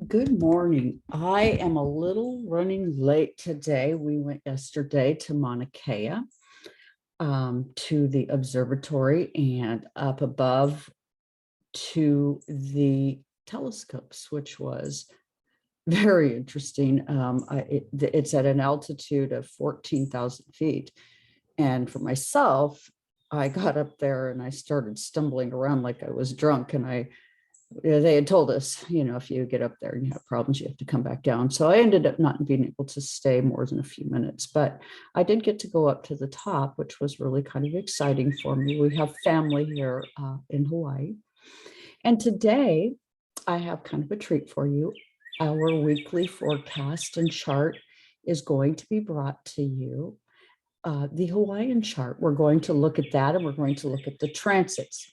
Good morning. I am a little running late today. We went yesterday to Mauna Kea, to the observatory and up above to the telescopes, which was very interesting. It's at an altitude of 14,000 feet. And for myself, I got up there and I started stumbling around like I was drunk. And they had told us, if you get up there and you have problems, you have to come back down. So I ended up not being able to stay more than a few minutes, but I did get to go up to the top, which was really kind of exciting for me. We have family here in Hawaii. And today I have kind of a treat for you. Our weekly forecast and chart is going to be brought to you. The Hawaiian chart, we're going to look at that and we're going to look at the transits.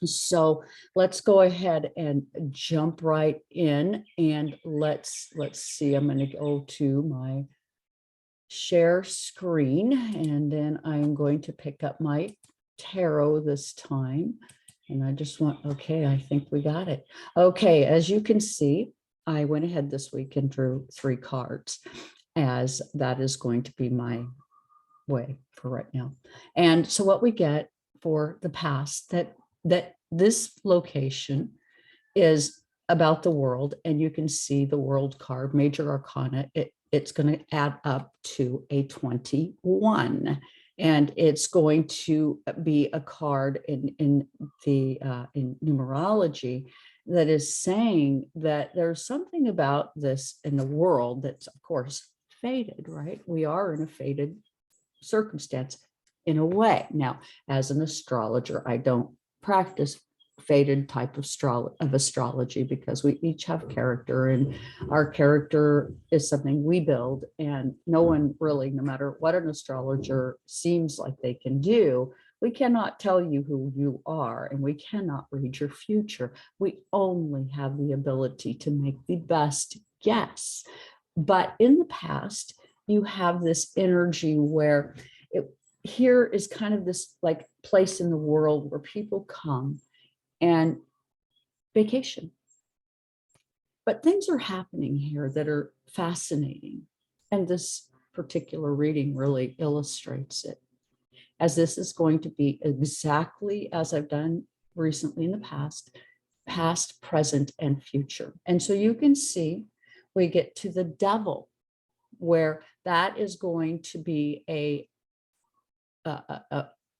So let's go ahead and jump right in and let's see. I'm going to go to my share screen and then I'm going to pick up my tarot this time. And I just want, okay, I think we got it. Okay, as you can see, I went ahead this week and drew 3 cards, as that is going to be my way for right now. And so what we get for the past, that this location is about the world, and you can see the world card, major arcana. It's going to add up to a 21, and it's going to be a card in numerology that is saying that there's something about this in the world that's, of course, fated, right? We are in a fated circumstance in a way. Now, as an astrologer, I don't practice fated type of astrology because we each have character, and our character is something we build, and no one really, no matter what an astrologer seems like they can do, we cannot tell you who you are, and we cannot read your future. We only have the ability to make the best guess. But in the past, you have this energy where here is kind of this like place in the world where people come and vacation. But things are happening here that are fascinating. And this particular reading really illustrates it, as this is going to be exactly as I've done recently in the past, present, and future. And so you can see we get to the devil, where that is going to be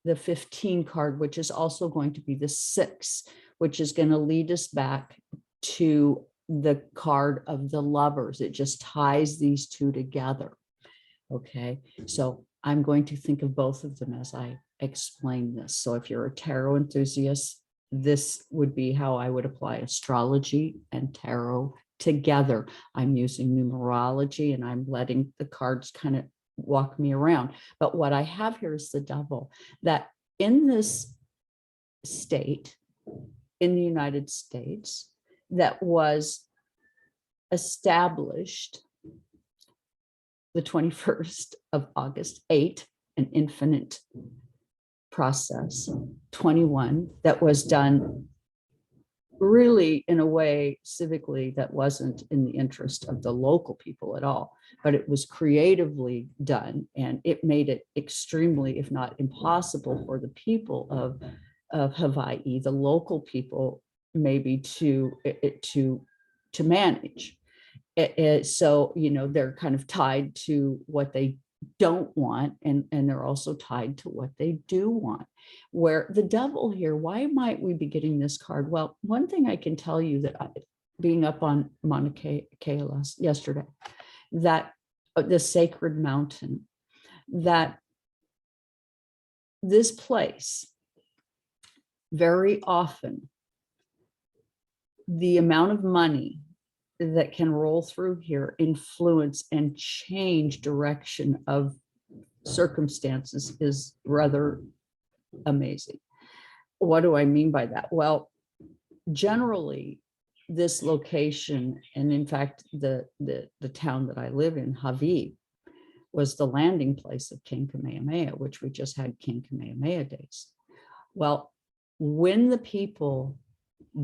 the 15 card, which is also going to be the 6, which is going to lead us back to the card of the lovers. It just ties these two together. Okay, so I'm going to think of both of them as I explain this. So if you're a tarot enthusiast, this would be how I would apply astrology and tarot together. I'm using numerology and I'm letting the cards kind of walk me around. But what I have here is the devil, that in this state, in the United States, that was established the 21st of August, 8, an infinite process, 21, that was done really in a way civically that wasn't in the interest of the local people at all, but it was creatively done, and it made it extremely, if not impossible, for the people of Hawaii, the local people, maybe to manage. So, they're kind of tied to what they don't want, and they're also tied to what they do want. Where the devil here, why might we be getting this card? Well, one thing I can tell you, that being up on Mauna Kea yesterday, that the sacred mountain, that this place, very often, the amount of money that can roll through here influence and change direction of circumstances is rather amazing. What do I mean by that? Well, generally, this location, and in fact, the town that I live in, Hawaii, was the landing place of King Kamehameha, which we just had King Kamehameha days. Well, when the people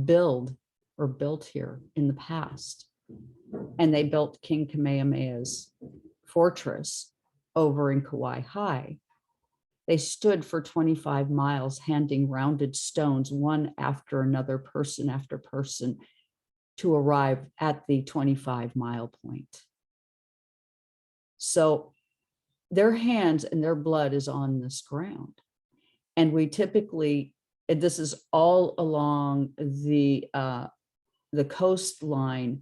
built here in the past, and they built King Kamehameha's fortress over in Kauai High. They stood for 25 miles handing rounded stones one after another, person after person, to arrive at the 25-mile point. So their hands and their blood is on this ground. And we typically, this is all along the coastline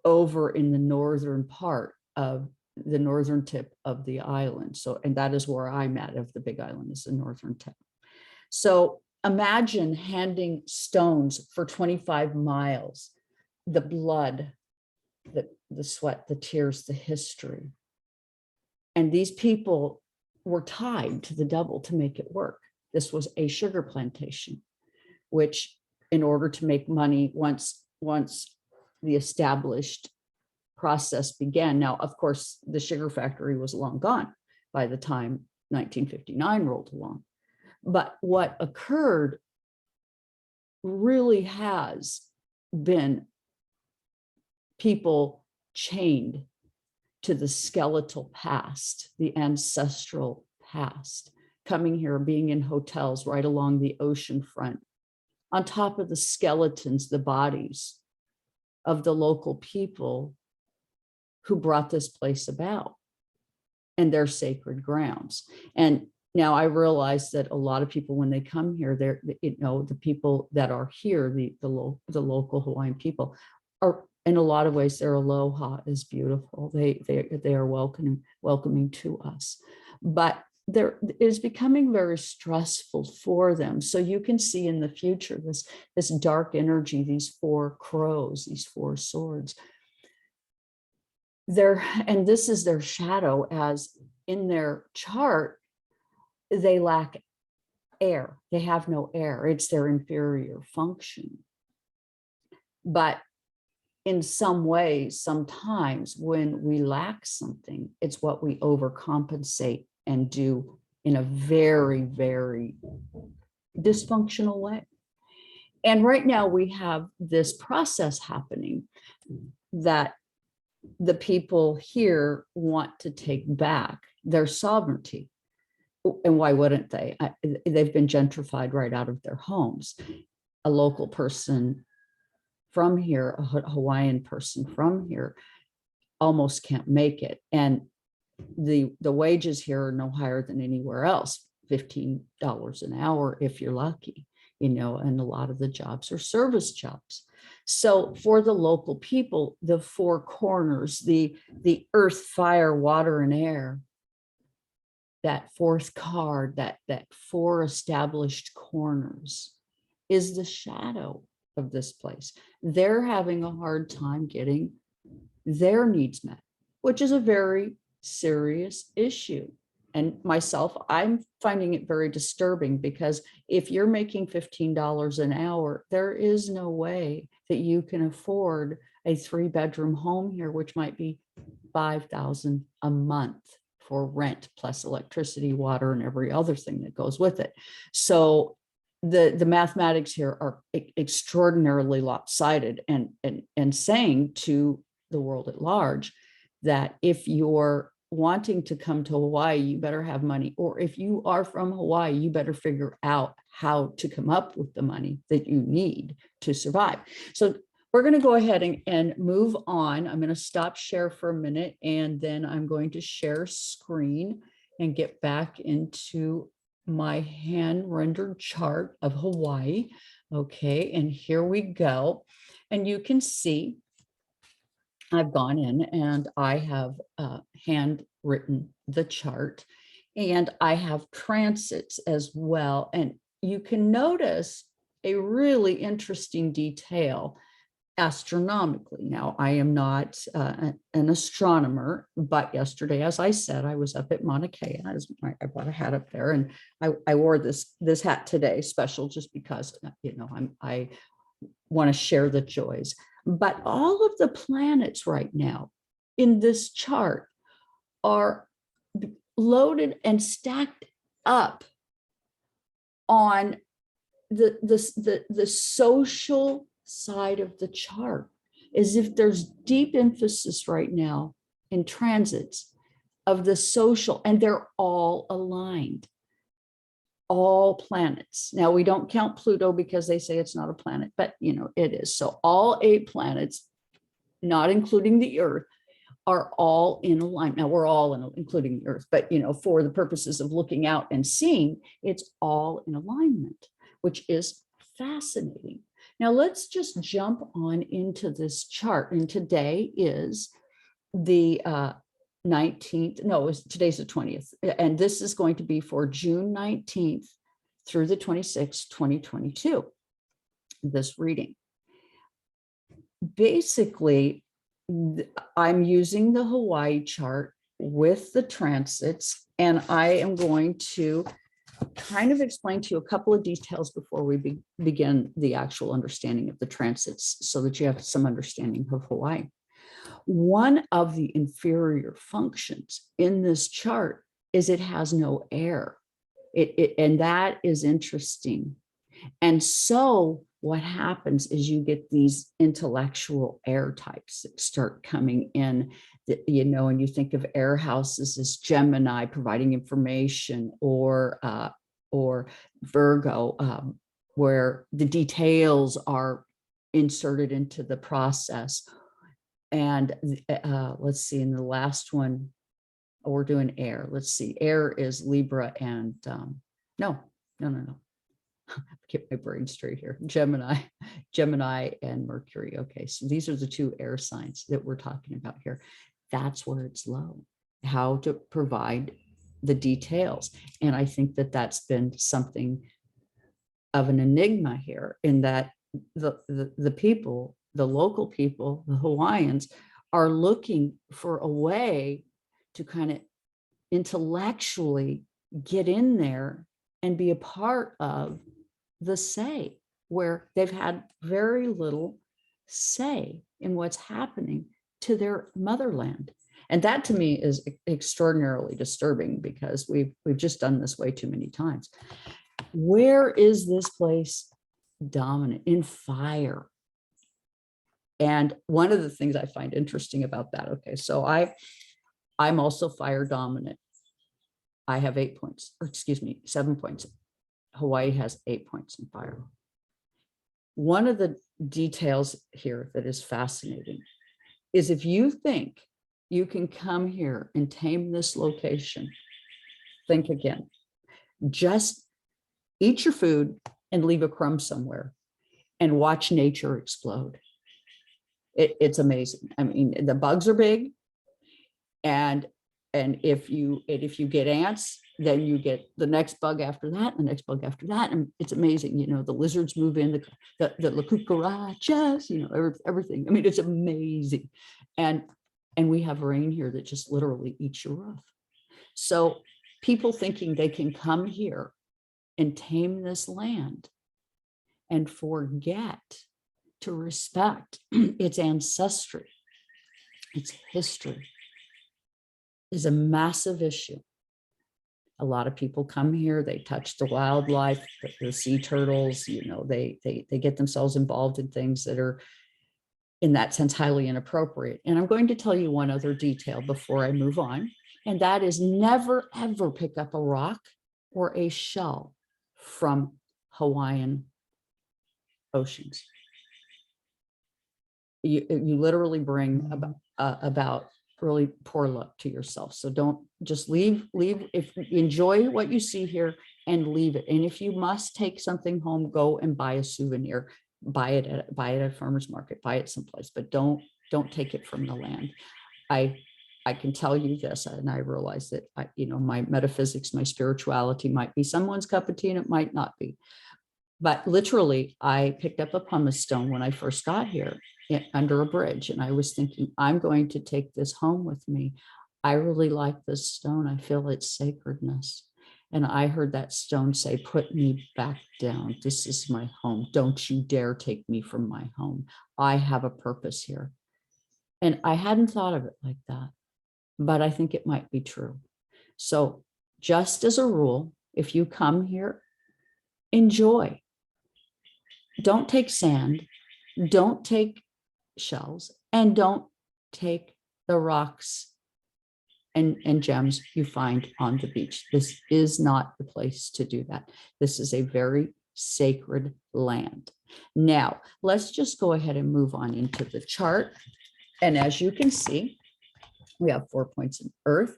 over in the northern part of the northern tip of the island. So, and that is where I'm at, of the Big Island, is the northern tip. So imagine handing stones for 25 miles, the blood, the sweat, the tears, the history. And these people were tied to the devil to make it work. This was a sugar plantation, which, in order to make money, once the established process began. Now, of course, the sugar factory was long gone by the time 1959 rolled along. But what occurred really has been people chained to the skeletal past, the ancestral past, coming here, being in hotels right along the ocean front, on top of the skeletons, the bodies of the local people who brought this place about and their sacred grounds. And now I realize that a lot of people, when they come here, they're, the people that are here, the local Hawaiian people, are, in a lot of ways, their aloha is beautiful. They are welcoming to us, but there is becoming very stressful for them. So you can see in the future this dark energy, these four crows, these four swords. And this is their shadow, as in their chart, they lack air. They have no air. It's their inferior function. But in some ways, sometimes when we lack something, it's what we overcompensate and do in a very, very dysfunctional way. And right now we have this process happening that the people here want to take back their sovereignty. And why wouldn't they? They've been gentrified right out of their homes. A local person from here, a Hawaiian person from here, almost can't make it. And the wages here are no higher than anywhere else, $15 an hour if you're lucky, and a lot of the jobs are service jobs. So for the local people, the four corners, the earth, fire, water, and air, that fourth card, that four established corners, is the shadow of this place. They're having a hard time getting their needs met, which is a very serious issue. And myself, I'm finding it very disturbing, because if you're making $15 an hour, there is no way that you can afford a 3-bedroom home here, which might be $5,000 a month for rent, plus electricity, water, and every other thing that goes with it. So the mathematics here are extraordinarily lopsided, and saying to the world at large that if you're wanting to come to Hawaii, you better have money, or if you are from Hawaii, you better figure out how to come up with the money that you need to survive. So we're going to go ahead and move on. I'm going to stop share for a minute, and then I'm going to share screen and get back into my hand rendered chart of Hawaii. Okay, and here we go. And you can see I've gone in and I have handwritten the chart, and I have transits as well. And you can notice a really interesting detail astronomically. Now, I am not an astronomer, but yesterday, as I said, I was up at Mauna Kea. I brought a hat up there, and I wore this hat today, special, just because I want to share the joys. But all of the planets right now in this chart are loaded and stacked up on the social side of the chart. is if there's deep emphasis right now in transits of the social, and they're all aligned, all planets. Now we don't count Pluto because they say it's not a planet, but it is. So all 8 planets, not including the Earth, are all in alignment. Now we're all including the Earth, but for the purposes of looking out and seeing, it's all in alignment, which is fascinating. Now let's just jump on into this chart. And today is the 19th. No, today's the 20th. And this is going to be for June 19th through the 26th, 2022, this reading. Basically, I'm using the Hawaii chart with the transits, and I am going to kind of explain to you a couple of details before we begin the actual understanding of the transits, so that you have some understanding of Hawaii. One of the inferior functions in this chart is it has no air. And that is interesting. And so what happens is you get these intellectual air types that start coming in, and you think of air houses as Gemini providing information, or Virgo, where the details are inserted into the process. And let's see, in the last one, we're doing air. Let's see, air is Libra and no. Get my brain straight here. Gemini and Mercury. Okay, so these are the 2 air signs that we're talking about here. That's where it's low, how to provide the details. And I think that that's been something of an enigma here, in that the people, the local people, the Hawaiians, are looking for a way to kind of intellectually get in there and be a part of the say, where they've had very little say in what's happening to their motherland. And that to me is extraordinarily disturbing, because we've just done this way too many times. Where is this place dominant? In fire. And one of the things I find interesting about that, okay, so I'm also fire dominant. I have 8 points, or excuse me, 7 points. Hawaii has 8 points in fire. One of the details here that is fascinating is, if you think you can come here and tame this location, think again. Just eat your food and leave a crumb somewhere and watch nature explode. It's amazing. I mean, the bugs are big, and if you get ants, then you get the next bug after that, the next bug after that, and it's amazing. The lizards move in, the cucarachas, everything. I mean, it's amazing, and we have rain here that just literally eats your roof. So people thinking they can come here and tame this land and forget to respect its ancestry, its history, is a massive issue. A lot of people come here, they touch the wildlife, the sea turtles, they get themselves involved in things that are, in that sense, highly inappropriate. And I'm going to tell you one other detail before I move on, and that is, never, ever pick up a rock or a shell from Hawaiian oceans. You literally bring about really poor luck to yourself. So don't just leave. If you enjoy what you see here, and leave it. And if you must take something home, go and buy a souvenir, buy it at a farmer's market, buy it someplace, but don't take it from the land. I can tell you this, and I realize that my metaphysics, my spirituality might be someone's cup of tea, and it might not be. But literally, I picked up a pumice stone when I first got here under a bridge, and I was thinking, I'm going to take this home with me. I really like this stone. I feel its sacredness. And I heard that stone say, put me back down. This is my home. Don't you dare take me from my home. I have a purpose here. And I hadn't thought of it like that, but I think it might be true. So just as a rule, if you come here, enjoy. Don't take sand. Don't take shells, and don't take the rocks and gems you find on the beach. This is not the place to do that. This is a very sacred land. Now, let's just go ahead and move on into the chart. And as you can see, we have 4 points in earth,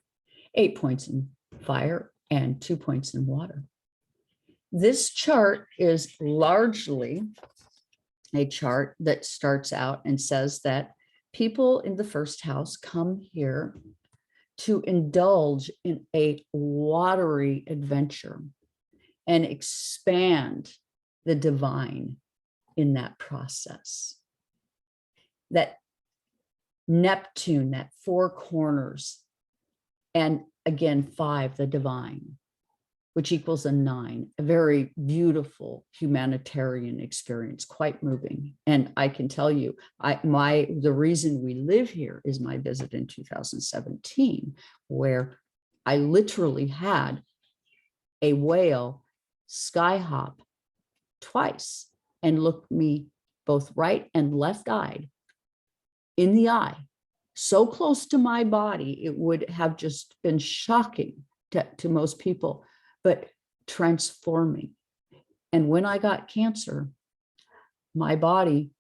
8 points in fire, and 2 points in water. This chart is largely a chart that starts out and says that people in the first house come here to indulge in a watery adventure and expand the divine in that process. That Neptune, that 4 corners, and again, 5, the divine, which equals a 9, a very beautiful humanitarian experience, quite moving. And I can tell you, the reason we live here is my visit in 2017, where I literally had a whale skyhop twice and look me both right and left-eyed in the eye, so close to my body, it would have just been shocking to most people, but transforming. And when I got cancer, my body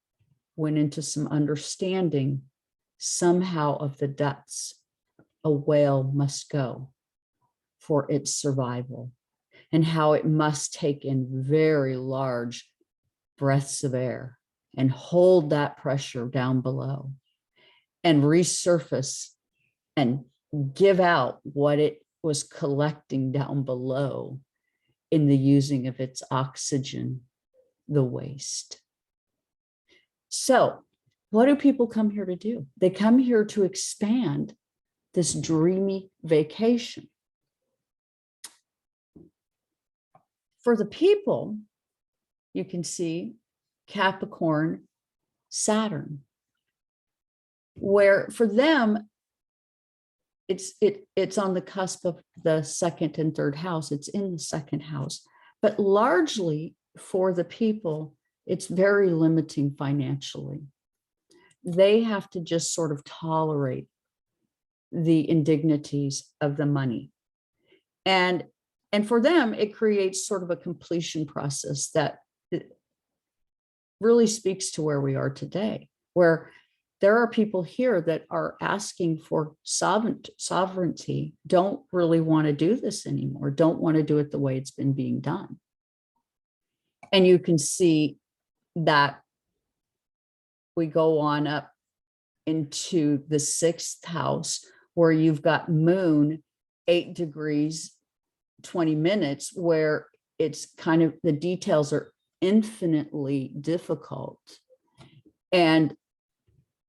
went into some understanding somehow of the depths a whale must go for its survival, and how it must take in very large breaths of air and hold that pressure down below and resurface and give out what it was collecting down below in the using of its oxygen, the waste. So what do people come here to do? They come here to expand this dreamy vacation. For the people, you can see Capricorn, Saturn, where for them, it's on the cusp of the 2nd and 3rd house. It's in the 2nd house, but largely for the people, it's very limiting financially. They have to just sort of tolerate the indignities of the money. And for them, it creates sort of a completion process that really speaks to where we are today, where there are people here that are asking for sovereignty, don't really want to do this anymore, don't want to do it the way it's been being done. And you can see that we go on up into the 6th house, where you've got moon 8 degrees, 20 minutes, where it's kind of, the details are infinitely difficult and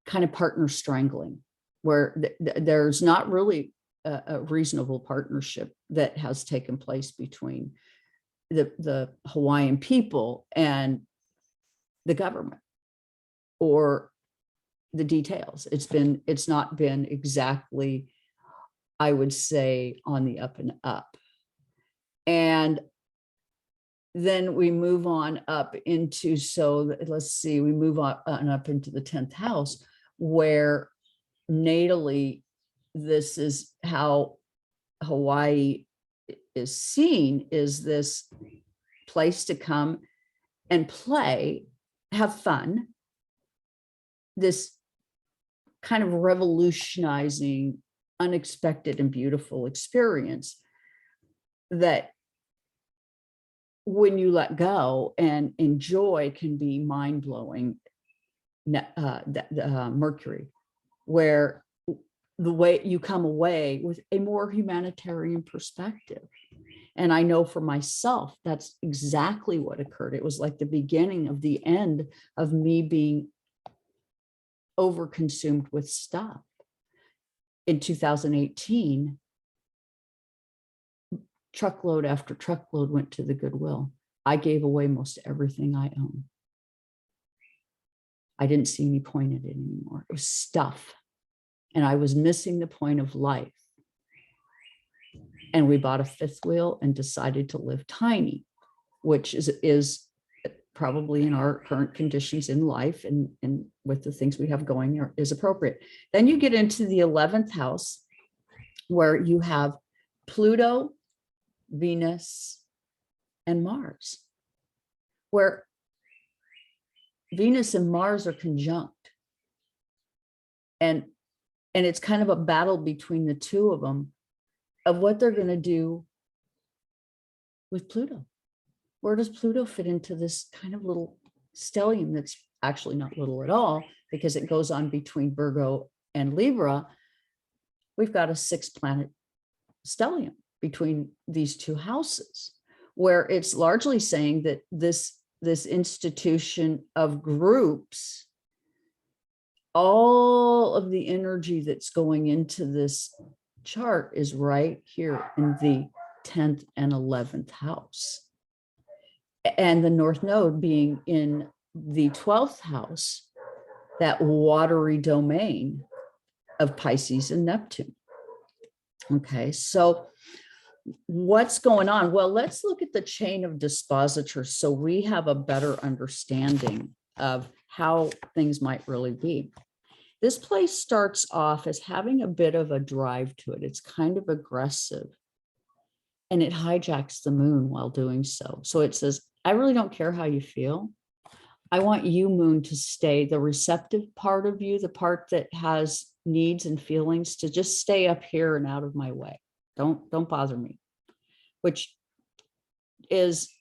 kind of partner strangling, where there's not really a reasonable partnership that has taken place between the Hawaiian people and the government, or the details. It's not been exactly, I would say, on the up and up. And then we move on up into, so let's see, we move on up into the 10th house, where natally, this is how Hawaii is seen, is this place to come and play, have fun, this kind of revolutionizing, unexpected and beautiful experience that when you let go and enjoy can be mind-blowing. Mercury, where the way you come away with a more humanitarian perspective. And I know for myself, that's exactly what occurred. It was like the beginning of the end of me being overconsumed with stuff. In 2018, truckload after truckload went to the Goodwill. I gave away most everything I own. I didn't see any point in it anymore. It was stuff. And I was missing the point of life. And we bought a 5th wheel and decided to live tiny, which is probably in our current conditions in life and with the things we have going is appropriate. Then you get into the 11th house where you have Pluto, Venus, and Mars, where Venus and Mars are conjunct. And it's kind of a battle between the two of them of what they're going to do with Pluto. Where does Pluto fit into this kind of little stellium that's actually not little at all, because it goes on between Virgo and Libra? We've got a 6-planet stellium between these two houses, where it's largely saying that this institution of groups, all of the energy that's going into this chart is right here in the 10th and 11th house. And the North Node being in the 12th house, that watery domain of Pisces and Neptune. Okay, so what's going on? Well, let's look at the chain of dispositors so we have a better understanding of how things might really be. This place starts off as having a bit of a drive to it. It's kind of aggressive, and it hijacks the moon while doing so. So it says, I really don't care how you feel. I want you, moon, to stay the receptive part of you, the part that has needs and feelings, to just stay up here and out of my way. Don't bother me, which is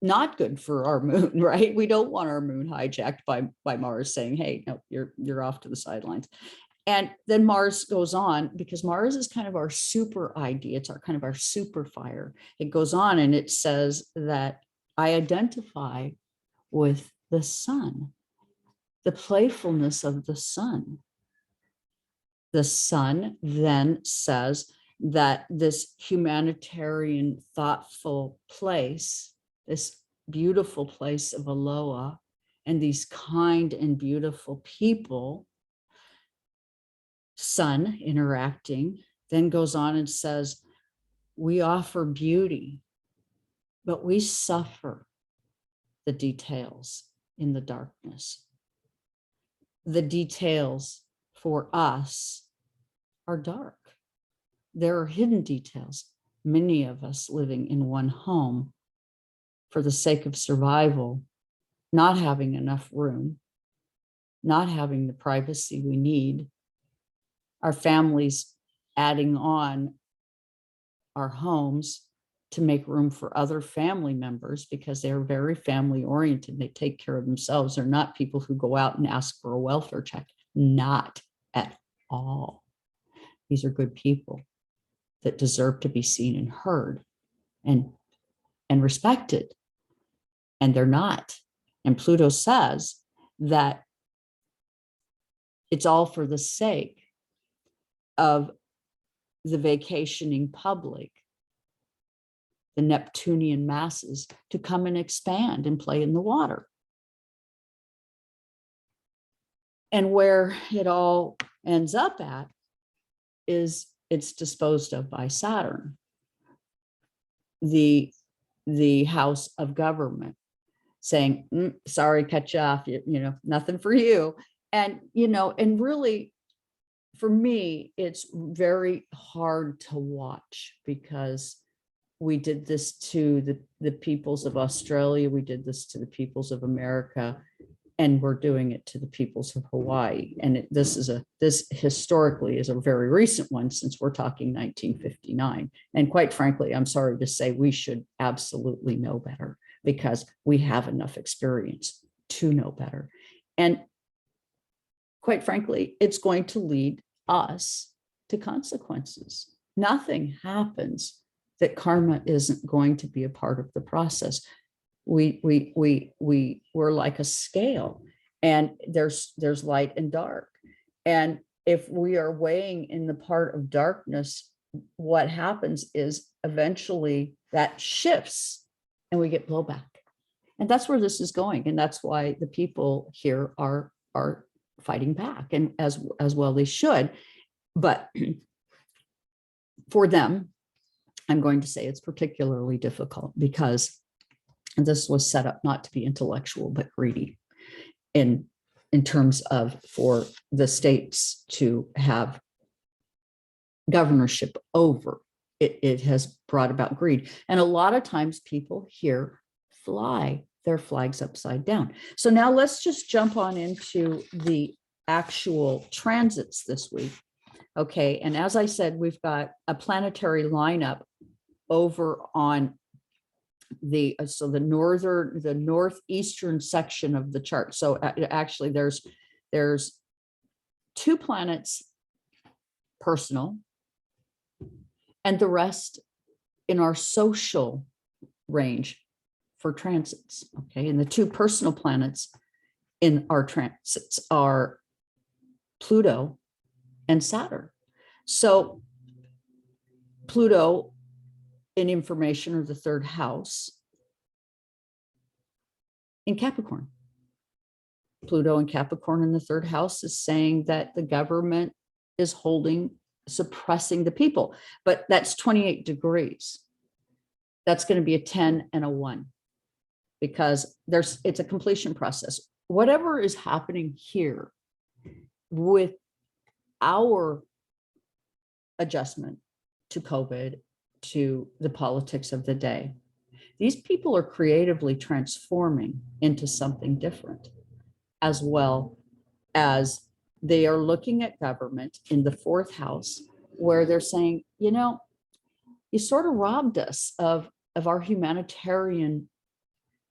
not good for our moon, right? We don't want our moon hijacked by Mars saying, hey, no, you're off to the sidelines. And then Mars goes on, because Mars is kind of our super idea. It's our kind of our super fire. It goes on and it says that I identify with the sun, the playfulness of the sun. The sun then says that this humanitarian, thoughtful place, this beautiful place of Aloha, and these kind and beautiful people, sun interacting, then goes on and says, we offer beauty, but we suffer the details in the darkness. The details for us are dark. There are hidden details. Many of us living in one home for the sake of survival, not having enough room, not having the privacy we need, our families adding on our homes to make room for other family members because they're very family oriented. They take care of themselves. They're not people who go out and ask for a welfare check. Not at all. These are good people that deserve to be seen and heard and respected. And they're not. And Pluto says that it's all for the sake of the vacationing public, the Neptunian masses, to come and expand and play in the water. And where it all ends up at is it's disposed of by Saturn, the house of government, saying, sorry, cut you off, you know, nothing for you. And, you know, and really, for me, it's very hard to watch because we did this to the peoples of Australia. We did this to the peoples of America, and we're doing it to the peoples of Hawaii. And this historically is a very recent one, since we're talking 1959. And quite frankly, I'm sorry to say, we should absolutely know better, because we have enough experience to know better. And quite frankly, it's going to lead us to consequences. Nothing happens that karma isn't going to be a part of the process. We're like a scale, and there's light and dark. And if we are weighing in the part of darkness, what happens is eventually that shifts and we get blowback. And that's where this is going. And that's why the people here are fighting back, and as well they should. But for them, I'm going to say it's particularly difficult because And this was set up not to be intellectual, but greedy in, in terms of for the states to have governorship over. It has brought about greed. And a lot of times people here fly their flags upside down. So now let's just jump on into the actual transits this week. Okay. And as I said, we've got a planetary lineup over on the northeastern section of the chart. So actually there's 2 planets personal, and the rest in our social range for transits. Okay. And the 2 personal planets in our transits are Pluto and Saturn. So Pluto in information, or the 3rd house in Capricorn. Pluto in Capricorn in the 3rd house is saying that the government is suppressing the people, but that's 28 degrees. That's going to be a 10 and a 1 because it's a completion process. Whatever is happening here with our adjustment to COVID, to the politics of the day, these people are creatively transforming into something different, as well as they are looking at government in the 4th house, where they're saying, you sort of robbed us of our humanitarian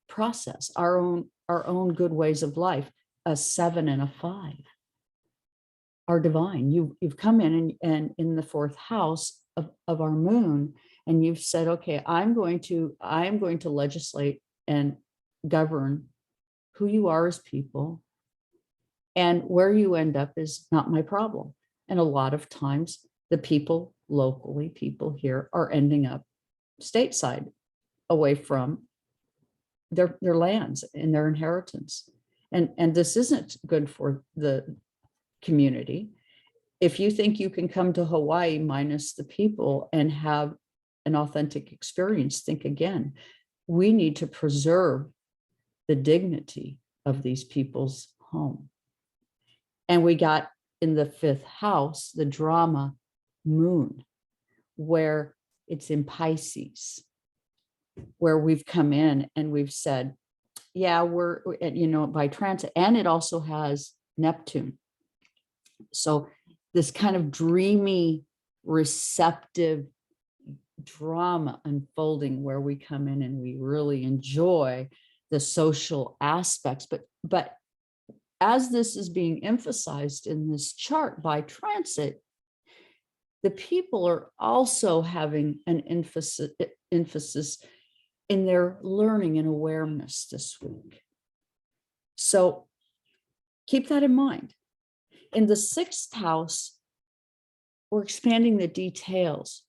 process, our own good ways of life. A 7 and a 5 are divine. You've come in and in the 4th house of our moon, and you've said, okay, I'm going to legislate and govern who you are as people, and where you end up is not my problem. And a lot of times the people locally, people here, are ending up stateside, away from their lands and their inheritance. And this isn't good for the community. If you think you can come to Hawaii minus the people and have an authentic experience, think again. We need to preserve the dignity of these people's home. And we got in the 5th house, the drama moon, where it's in Pisces, where we've come in and we've said, yeah, we're, by transit, and it also has Neptune. So this kind of dreamy, receptive drama unfolding, where we come in and we really enjoy the social aspects. But as this is being emphasized in this chart by transit, the people are also having an emphasis in their learning and awareness this week. So keep that in mind. In the 6th house, we're expanding the details,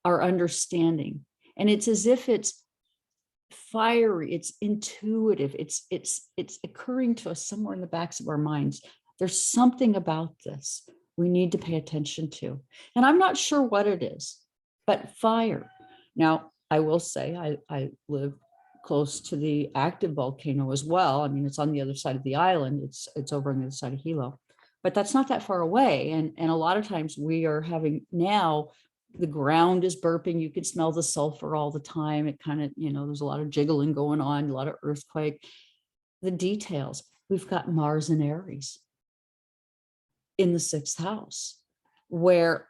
our understanding, and it's as if it's fiery, it's intuitive, it's occurring to us somewhere in the backs of our minds. There's something about this we need to pay attention to, and I'm not sure what it is, but fire. Now, I will say I live close to the active volcano as well. I mean, it's on the other side of the island. It's over on the other side of Hilo, but that's not that far away. And a lot of times we are having now, the ground is burping. You could smell the sulfur all the time. It kind of, there's a lot of jiggling going on, a lot of earthquake. The details. We've got Mars and Aries in the 6th house, where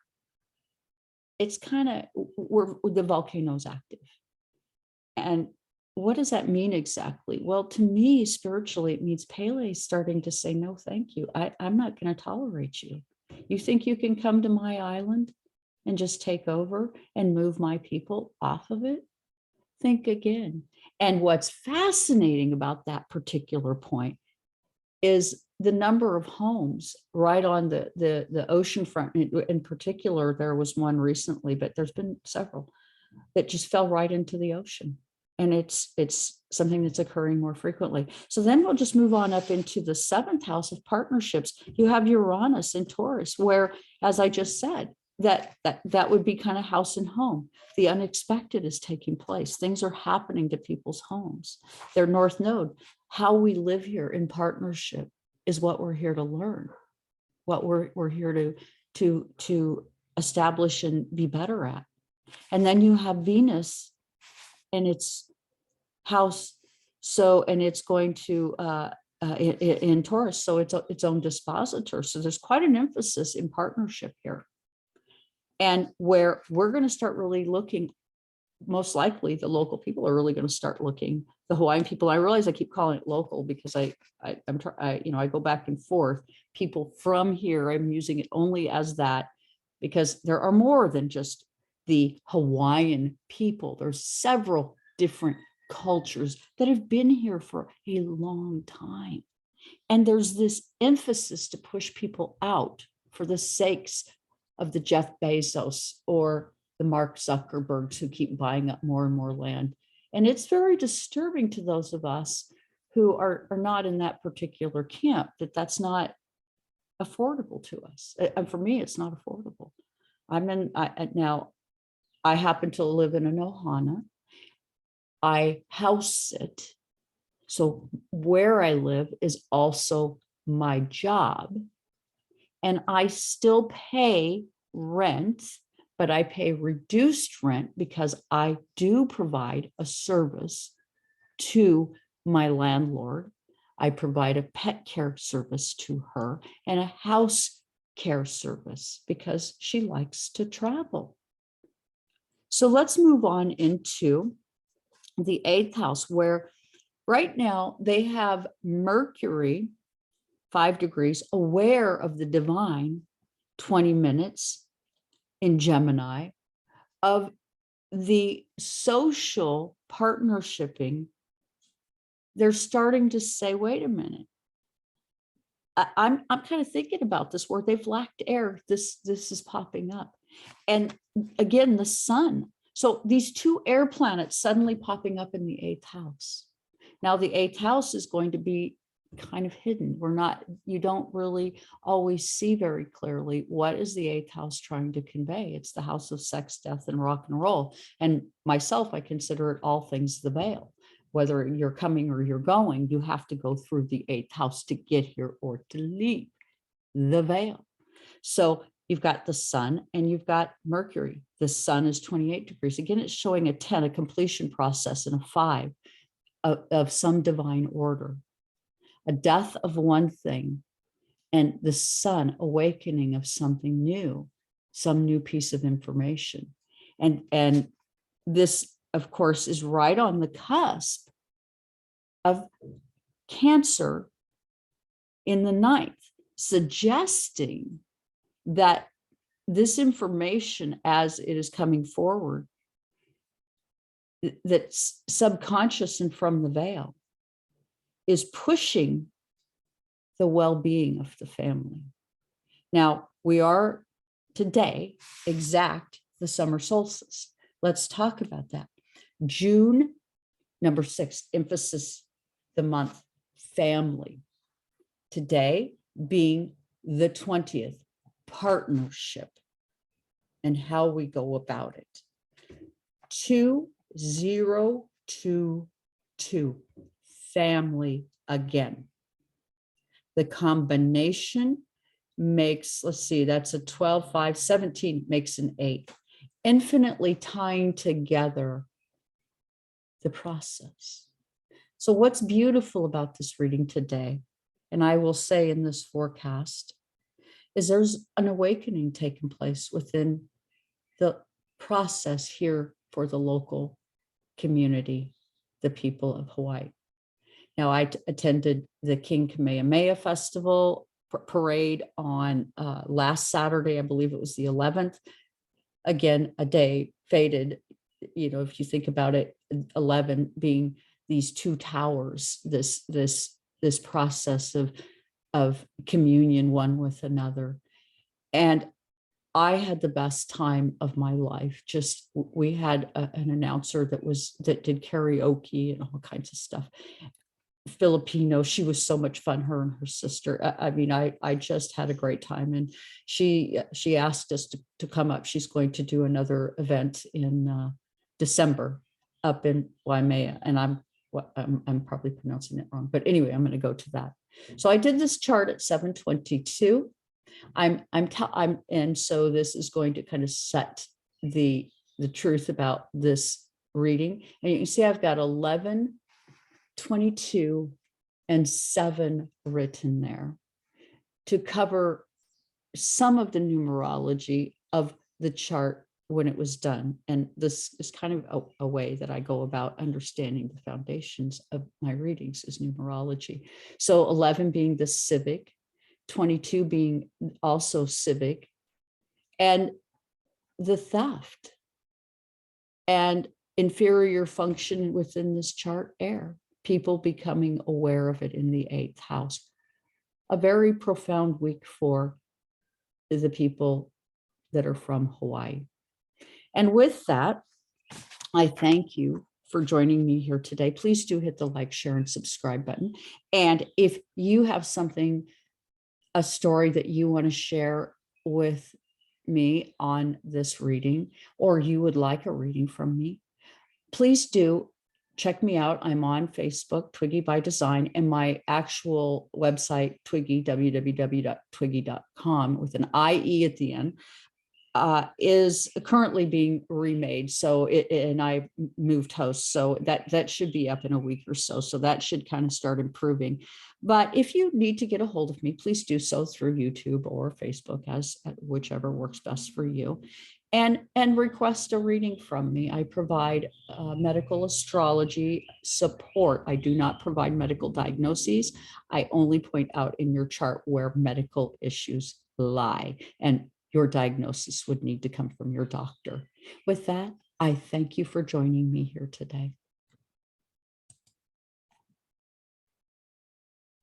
it's kind of where the volcano's active. And what does that mean exactly? Well, to me, spiritually, it means Pele starting to say, no, thank you. I'm not going to tolerate you. You think you can come to my island and just take over and move my people off of it? Think again. And what's fascinating about that particular point is the number of homes right on the ocean front. In particular, there was one recently, but there's been several that just fell right into the ocean. And it's something that's occurring more frequently. So then we'll just move on up into the 7th house of partnerships. You have Uranus in Taurus, where, as I just said, that would be kind of house and home. The unexpected is taking place. Things are happening to people's homes. Their North Node, how we live here in partnership is what we're here to learn, what we're here to establish and be better at. And then you have Venus and its house. So, and it's going to in Taurus, so it's its own dispositor. So there's quite an emphasis in partnership here. And where we're going to start really looking, most likely the local people are really going to start looking, the Hawaiian people. I realize I keep calling it local because I go back and forth. People from here, I'm using it only as that because there are more than just the Hawaiian people. There's several different cultures that have been here for a long time. And there's this emphasis to push people out for the sakes of the Jeff Bezos or the Mark Zuckerbergs who keep buying up more and more land. And it's very disturbing to those of us who are not in that particular camp, that's not affordable to us. And for me, it's not affordable. Now I happen to live in an ohana. I house sit. So where I live is also my job. And I still pay rent, but I pay reduced rent because I do provide a service to my landlord. I provide a pet care service to her and a house care service because she likes to travel. So let's move on into the 8th house, where right now they have Mercury 5 degrees aware of the divine 20 minutes in Gemini of the social partnershiping. They're starting to say, wait a minute. I'm kind of thinking about this where they've lacked air. This is popping up. And again, the sun. So these 2 air planets suddenly popping up in the 8th house. Now the 8th house is going to be kind of hidden. You don't really always see very clearly what is the 8th house trying to convey. It's the house of sex, death, and rock and roll. And myself, I consider it all things the veil. Whether you're coming or you're going, you have to go through the 8th house to get here or to leave the veil. So you've got the sun and you've got Mercury. The sun is 28 degrees. Again, it's showing a 10, a completion process, and a 5 of some divine order. A death of one thing and the sun awakening of something new, some new piece of information. And this, of course, is right on the cusp of Cancer in the 9th, suggesting that this information, as it is coming forward, that's subconscious and from the veil, is pushing the well-being of the family. Now, we are today exact the summer solstice. Let's talk about that. June, number 6, emphasis the month, family. Today being the 20th, partnership and how we go about it. 2022, family again. The combination makes, let's see, that's a 12, 5, 17 makes an 8. Infinitely tying together the process. So what's beautiful about this reading today, and I will say in this forecast, is there's an awakening taking place within the process here for the local community, the people of Hawaii. Now, I attended the King Kamehameha Festival parade on last Saturday. I believe it was the 11th. Again, a day faded, if you think about it, 11 being these 2 towers, this process of communion one with another. And I had the best time of my life. We had an announcer that did karaoke and all kinds of stuff. Filipino. She was so much fun, her and her sister. I mean, I just had a great time. And she asked us to come up. She's going to do another event in December up in Waimea. And I'm probably pronouncing it wrong. But anyway, I'm going to go to that. So I did this chart at 7:22. And so this is going to kind of set the truth about this reading. And you can see I've got 11, 22, and 7 written there to cover some of the numerology of the chart when it was done. And this is kind of a way that I go about understanding the foundations of my readings is numerology. So 11 being the civic, 22 being also civic, and the theft and inferior function within this chart, air, people becoming aware of it in the 8th house. A very profound week for the people that are from Hawaii. And with that, I thank you for joining me here today. Please do hit the like, share, and subscribe button. And if you have something, a story that you want to share with me on this reading, or you would like a reading from me, please do check me out. I'm on Facebook, Twiggy by Design, and my actual website, Twiggy, www.twiggy.com with an IE at the end, is currently being remade. So and I moved hosts, so that should be up in a week or so. So that should kind of start improving. But if you need to get a hold of me, please do so through YouTube or Facebook, as whichever works best for you. And request a reading from me. I provide medical astrology support. I do not provide medical diagnoses. I only point out in your chart where medical issues lie, and your diagnosis would need to come from your doctor. With that, I thank you for joining me here today.